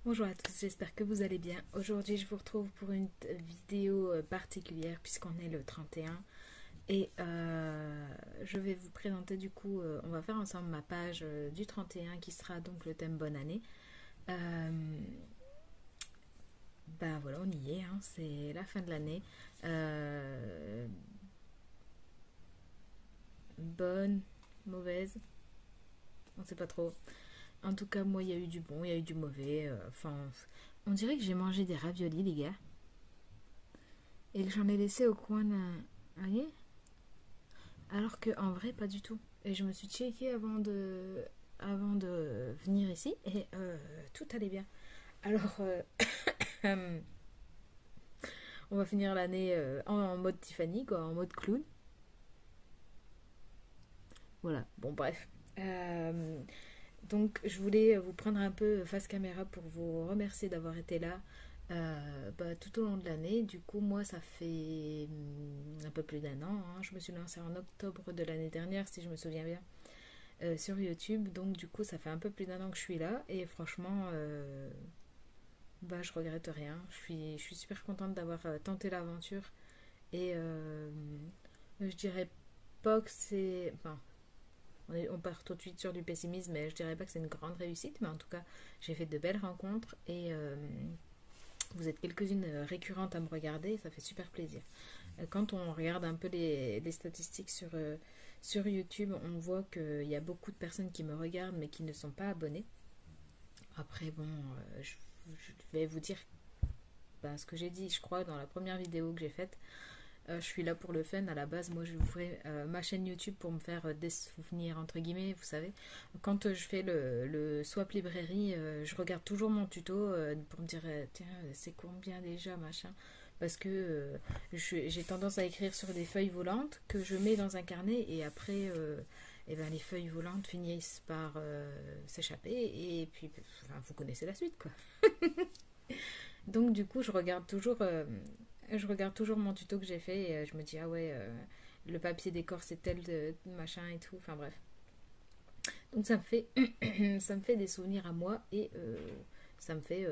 Bonjour à tous, j'espère que vous allez bien. Aujourd'hui, je vous retrouve pour une vidéo particulière puisqu'on est le 31 et je vais vous présenter du coup, on va faire ensemble ma page du 31 qui sera donc le thème Bonne année. Euh, ben voilà, on y est, hein, c'est la fin de l'année. Euh, bonne, mauvaise, on sait pas trop. En tout cas, moi, il y a eu du bon, il y a eu du mauvais. Enfin, on dirait que j'ai mangé des raviolis, les gars. Et que j'en ai laissé au coin d'un... Vous voyez. Alors que en vrai, pas du tout. Et je me suis checkée avant de venir ici et tout allait bien. Alors, on va finir l'année en mode Tiffany, quoi, en mode clown. Voilà, bon, bref. Donc, je voulais vous prendre un peu face caméra pour vous remercier d'avoir été là tout au long de l'année. Du coup, moi, ça fait un peu plus d'un an, hein. Je me suis lancée en octobre de l'année dernière, si je me souviens bien. Sur YouTube. Donc du coup, ça fait un peu plus d'un an que je suis là et franchement, je regrette rien. Je suis super contente d'avoir tenté l'aventure et je dirais pas que c'est... Enfin, on part tout de suite sur du pessimisme, mais je dirais pas que c'est une grande réussite, mais en tout cas, j'ai fait de belles rencontres et vous êtes quelques-unes récurrentes à me regarder, ça fait super plaisir. Quand on regarde un peu les statistiques sur YouTube, on voit qu'il y a beaucoup de personnes qui me regardent mais qui ne sont pas abonnées. Après, bon, je vais vous dire ce que j'ai dit, je crois, dans la première vidéo que j'ai faite. Je suis là pour le fun. À la base, moi, je ferai ma chaîne YouTube pour me faire des souvenirs, entre guillemets, vous savez. Quand je fais le swap librairie, je regarde toujours mon tuto pour me dire, tiens, c'est combien déjà, machin. Parce que j'ai tendance à écrire sur des feuilles volantes que je mets dans un carnet et après, les feuilles volantes finissent par s'échapper et puis, enfin, vous connaissez la suite, quoi. Donc du coup, je regarde toujours mon tuto que j'ai fait et je me dis ah ouais, le papier décor c'est tel de machin et tout. Enfin bref. Donc ça me fait ça me fait des souvenirs à moi et ça me fait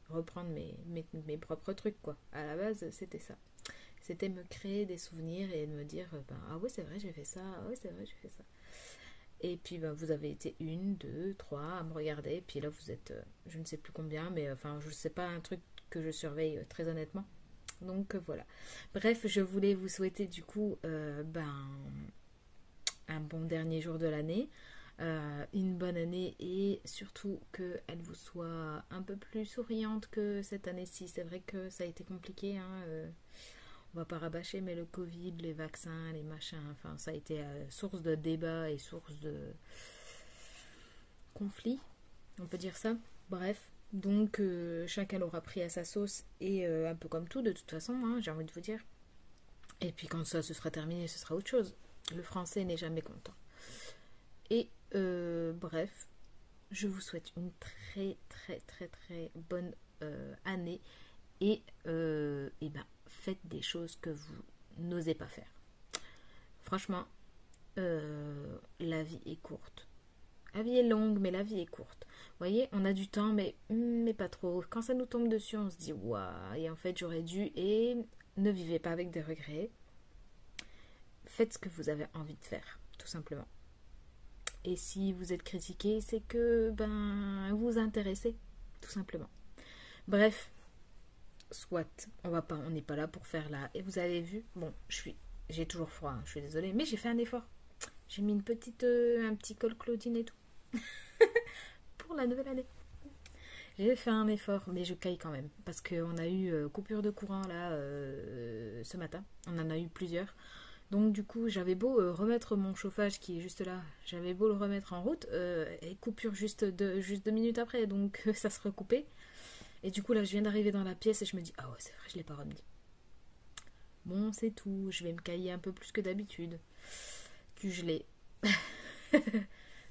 reprendre mes propres trucs quoi. À la base, c'était ça. C'était me créer des souvenirs et de me dire ah ouais c'est vrai j'ai fait ça, ah ouais c'est vrai j'ai fait ça. Et puis vous avez été une, deux, trois à me regarder. Et puis là vous êtes je ne sais plus combien, mais enfin je sais pas un truc que je surveille très honnêtement. Donc voilà. Bref, je voulais vous souhaiter du coup un bon dernier jour de l'année, une bonne année et surtout qu'elle vous soit un peu plus souriante que cette année-ci. C'est vrai que ça a été compliqué, hein, on va pas rabâcher, mais le Covid, les vaccins, les machins, enfin ça a été source de débat et source de conflit, on peut dire ça. Bref, donc chacun l'aura pris à sa sauce et un peu comme tout de toute façon, hein, j'ai envie de vous dire. Et puis quand ça se sera terminé, ce sera autre chose. Le français n'est jamais content. Et bref, je vous souhaite une très très très très bonne année et faites des choses que vous n'osez pas faire. Franchement, la vie est courte. La vie est longue, mais la vie est courte. Vous voyez, on a du temps, mais pas trop. Quand ça nous tombe dessus, on se dit waouh, et en fait j'aurais dû, et ne vivez pas avec des regrets. Faites ce que vous avez envie de faire, tout simplement. Et si vous êtes critiqué, c'est que vous vous intéressez, tout simplement. Bref, soit, on n'est pas là pour faire là. Et vous avez vu, bon, j'ai toujours froid, hein, je suis désolée, mais j'ai fait un effort. J'ai mis un petit col Claudine et tout pour la nouvelle année. J'ai fait un effort, mais je caille quand même parce qu'on a eu coupure de courant là ce matin. On en a eu plusieurs. Donc du coup, j'avais beau remettre mon chauffage qui est juste là, j'avais beau le remettre en route, et coupure juste 2 minutes après, donc ça se recoupait. Et du coup là, je viens d'arriver dans la pièce et je me dis, ah ouais, c'est vrai, je l'ai pas remis. Bon, c'est tout, je vais me cailler un peu plus que d'habitude. Du gelé.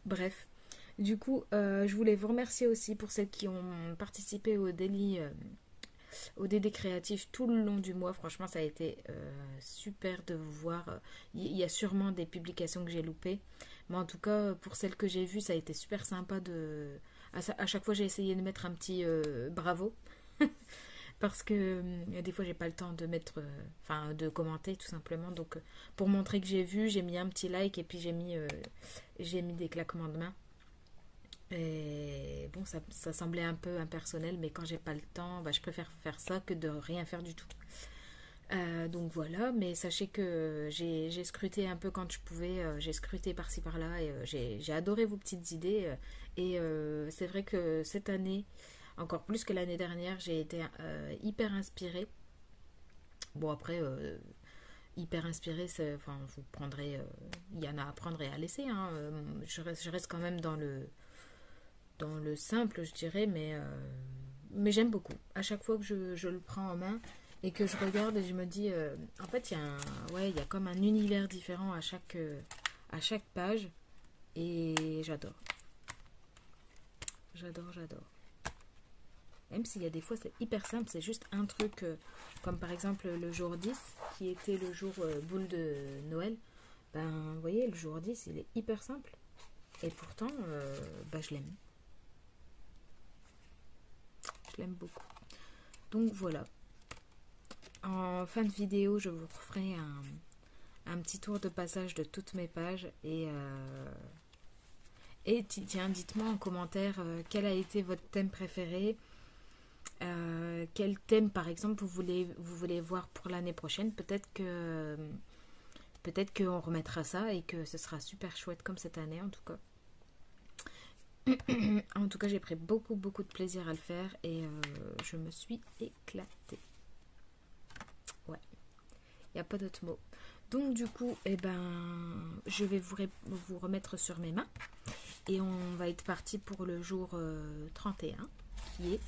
Bref. Du coup, je voulais vous remercier aussi pour celles qui ont participé au DD créatif tout le long du mois. Franchement, ça a été super de vous voir. Il y a sûrement des publications que j'ai loupées. Mais en tout cas, pour celles que j'ai vues, ça a été super sympa À chaque fois, j'ai essayé de mettre un petit bravo. Parce que des fois, j'ai pas le temps de mettre, enfin, de commenter tout simplement. Donc, pour montrer que j'ai vu, j'ai mis un petit like et puis j'ai mis des claquements de main. Et bon, ça semblait un peu impersonnel, mais quand j'ai pas le temps, bah, je préfère faire ça que de rien faire du tout. Donc voilà, mais sachez que j'ai scruté un peu quand je pouvais, j'ai scruté par-ci par-là et j'ai adoré vos petites idées. C'est vrai que cette année, encore plus que l'année dernière, j'ai été hyper inspirée. Bon après, hyper inspirée, enfin, vous prendrez, il y en a à prendre et à laisser. Hein. Je reste quand même dans le simple, je dirais, mais j'aime beaucoup. À chaque fois que je le prends en main et que je regarde et je me dis, en fait, il y a comme un univers différent à chaque page et j'adore. J'adore. Même s'il y a des fois, c'est hyper simple, c'est juste un truc, comme par exemple le jour 10, qui était le jour boule de Noël. Ben, vous voyez, le jour 10, il est hyper simple. Et pourtant, je l'aime. Je l'aime beaucoup. Donc voilà. En fin de vidéo, je vous referai un petit tour de passage de toutes mes pages. Et tiens, dites-moi en commentaire quel a été votre thème préféré. Quel thème, par exemple, vous voulez voir pour l'année prochaine. Peut-être qu'on remettra ça et que ce sera super chouette comme cette année, en tout cas. En tout cas, j'ai pris beaucoup de plaisir à le faire et je me suis éclatée. Ouais, il n'y a pas d'autre mot. Donc du coup, je vais vous remettre sur mes mains et on va être parti pour le jour 31 qui est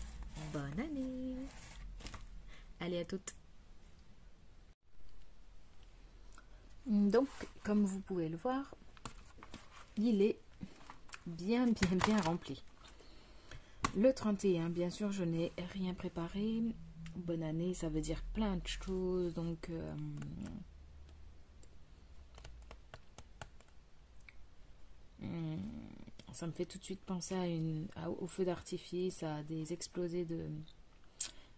bonne année. Allez, à toutes. Donc, comme vous pouvez le voir, il est bien rempli. Le 31, bien sûr, je n'ai rien préparé. Bonne année, ça veut dire plein de choses. Donc, ça me fait tout de suite penser au feu d'artifice, à des explosés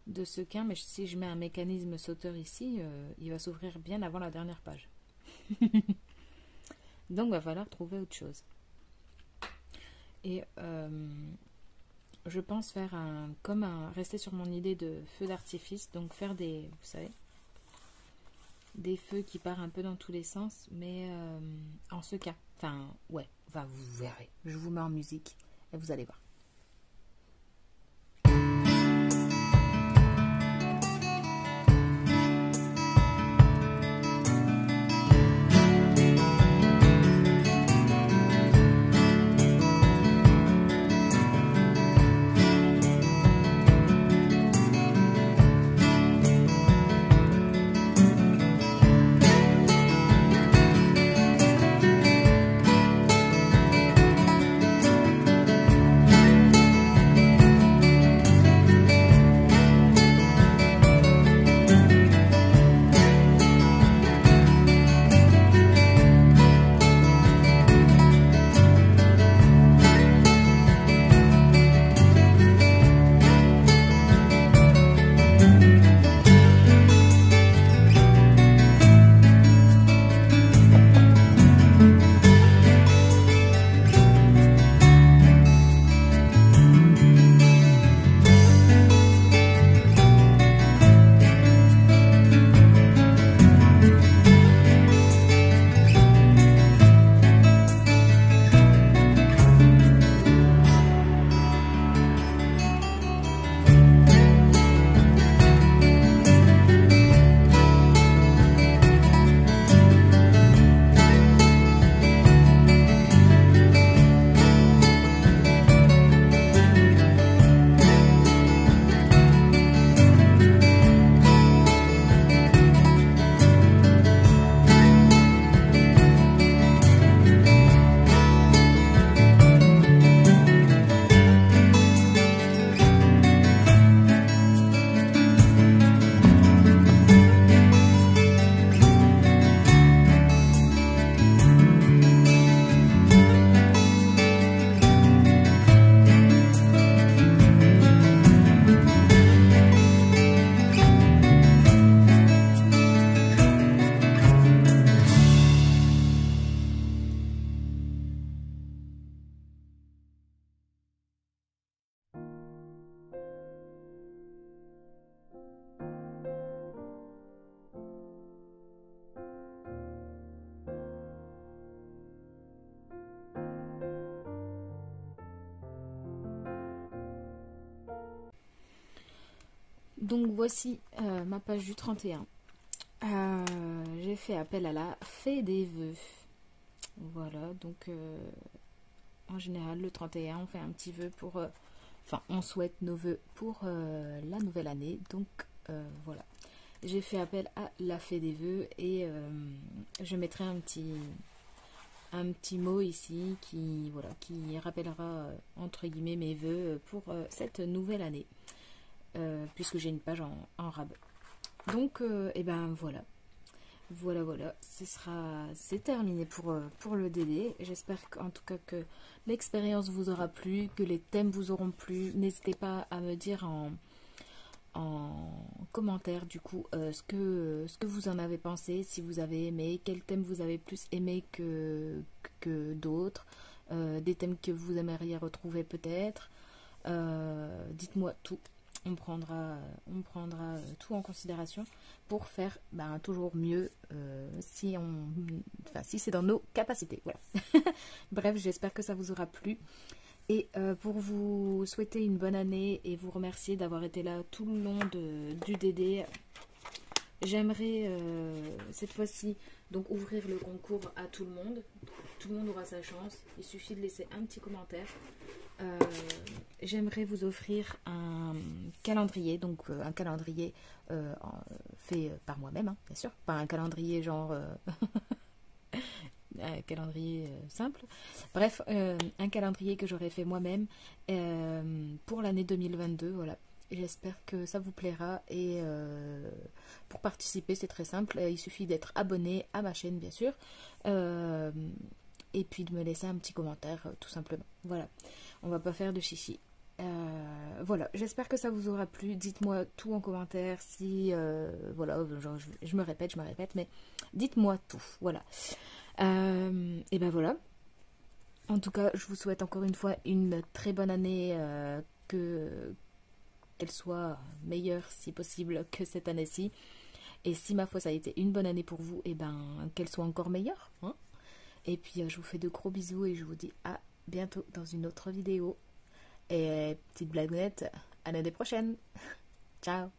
de sequins. Mais si je mets un mécanisme sauteur ici, il va s'ouvrir bien avant la dernière page. Donc, va falloir trouver autre chose. Et je pense faire rester sur mon idée de feu d'artifice, donc faire vous savez, des feux qui partent un peu dans tous les sens, mais en sequin. Enfin, ouais, vous verrez. Je vous mets en musique et vous allez voir. Donc voici ma page du 31. J'ai fait appel à la fée des vœux. Voilà, donc en général le 31 on fait un petit vœu pour... Enfin, on souhaite nos vœux pour la nouvelle année. Donc voilà, j'ai fait appel à la fée des vœux et je mettrai un petit mot ici qui, voilà, qui rappellera entre guillemets mes vœux pour cette nouvelle année, puisque j'ai une page en rab. Donc, et ben voilà. Voilà, c'est terminé pour le DD. J'espère en tout cas que l'expérience vous aura plu, que les thèmes vous auront plu. N'hésitez pas à me dire en commentaire du coup ce que vous en avez pensé, si vous avez aimé, quel thème vous avez plus aimé que d'autres, des thèmes que vous aimeriez retrouver peut-être. Dites-moi tout. On prendra tout en considération pour faire toujours mieux si c'est dans nos capacités. Voilà. Bref, j'espère que ça vous aura plu. Et pour vous souhaiter une bonne année et vous remercier d'avoir été là tout le long du DD, j'aimerais cette fois-ci donc ouvrir le concours à tout le monde. Tout le monde aura sa chance. Il suffit de laisser un petit commentaire. J'aimerais vous offrir un calendrier, donc un calendrier fait par moi-même, hein, bien sûr, pas un calendrier genre un calendrier simple. Bref, un calendrier que j'aurais fait moi-même pour l'année 2022, voilà. J'espère que ça vous plaira et pour participer c'est très simple, il suffit d'être abonné à ma chaîne bien sûr et puis de me laisser un petit commentaire tout simplement. Voilà, on va pas faire de chichi. Voilà, j'espère que ça vous aura plu. Dites-moi tout en commentaire si voilà, genre, je me répète, mais dites-moi tout. Voilà. Et ben voilà. En tout cas, je vous souhaite encore une fois une très bonne année, qu'elle soit meilleure si possible que cette année-ci. Et si ma foi ça a été une bonne année pour vous, et ben qu'elle soit encore meilleure. Hein. Et puis je vous fais de gros bisous et je vous dis à bientôt dans une autre vidéo. Et petite blagounette, à l'année prochaine. Ciao.